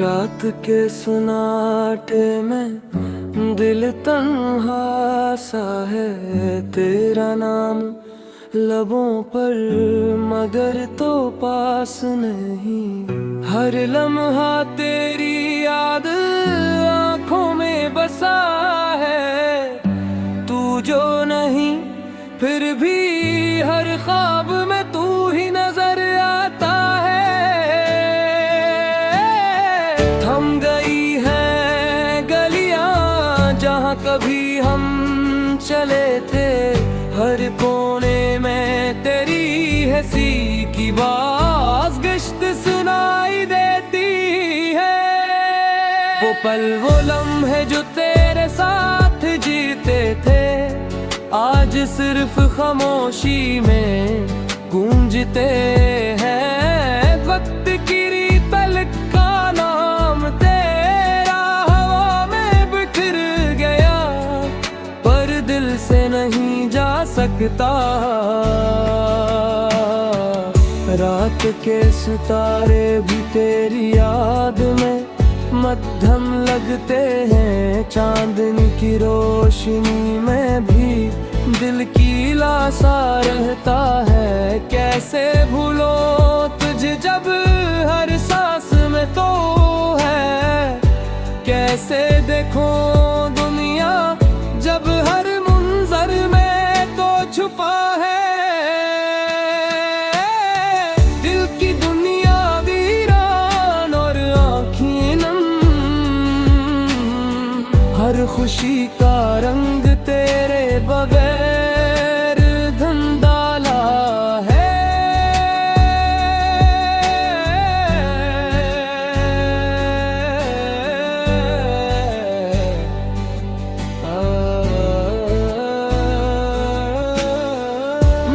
रात के सन्नाटे में दिल तन्हा सा है, तेरा नाम लबों पर मगर तो पास नहीं। हर लम्हा तेरी याद आँखों में बसा है, तू जो नहीं फिर भी हर ख्वाब में तू ही नजर आता है। थम गई है गलियां जहाँ कभी हम चले थे, हर कोने में तेरी हंसी की बाज़गश्त सुनाई देती है। वो पल वो लम्हे जो तेरे साथ जीते थे, आज सिर्फ खामोशी में गूंजते हैं। वक्त की रीतल का नाम तेरा हवा में बिखर गया, पर दिल से नहीं जा सकता। रात के सितारे भी तेरी याद में मध्यम लगते हैं, चांदनी की रोशनी में भी दिल की लासा रहता है। कैसे भूलो तुझे जब हर सांस में तो है, कैसे देखो दुनिया जब हर मुंजर में तो छुपा है। दिल की दुनिया वीरान और आँखें नम, हर खुशी का रंग तेरे बगैर धुंधला है।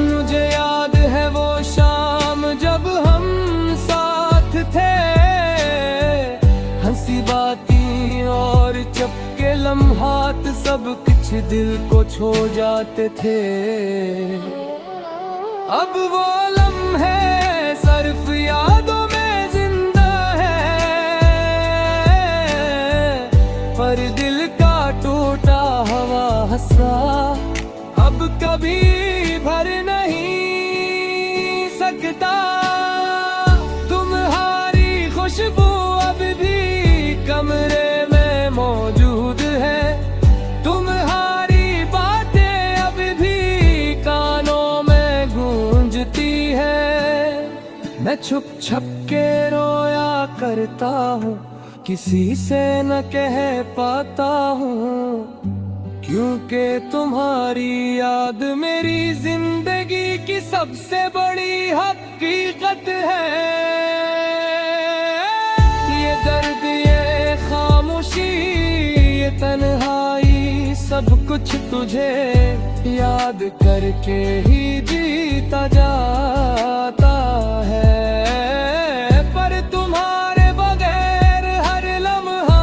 मुझे याद है वो शाम जब हम साथ थे, हंसी बातें और चपके लम्हात सब कुछ दिल को छू जाते थे। अब वो लम्हे सिर्फ यादों में जिंदा है, पर दिल का टूटा हुआ हंसा अब कभी भर नहीं सकता। तुम्हारी खुशबू अब भी कमरे में मौजूद है, तुम्हारी बातें अब भी कानों में गूंजती है। मैं छुप छुप के रोया करता हूँ, किसी से न कह पाता हूँ, क्योंकि तुम्हारी याद मेरी जिंदगी की सबसे बड़ी हकीकत है। ये दर्द, ये खामोशी, ये तन्हाई, सब कुछ तुझे याद करके ही जीता जाता है। पर तुम्हारे बगैर हर लम्हा,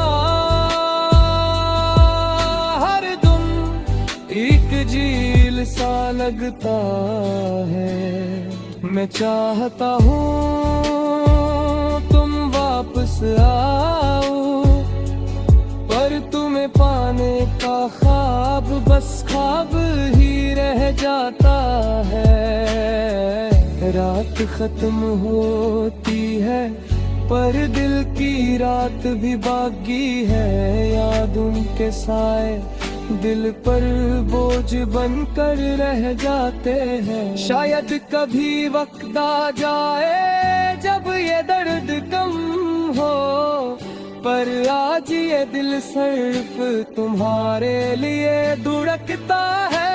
हर दम एक झील सा लगता है। मैं चाहता हूँ तुम वापस आओ, पर तुम्हें पाने का ख्वाब बस ख्वाब ही रह जाता है। रात खत्म होती है पर दिल की रात भी बाकी है। यादों के साए दिल पर बोझ बनकर रह जाते हैं। शायद कभी वक्त आ जाए जब ये दर्द कम हो, पर आज ये दिल सिर्फ तुम्हारे लिए धड़कता है।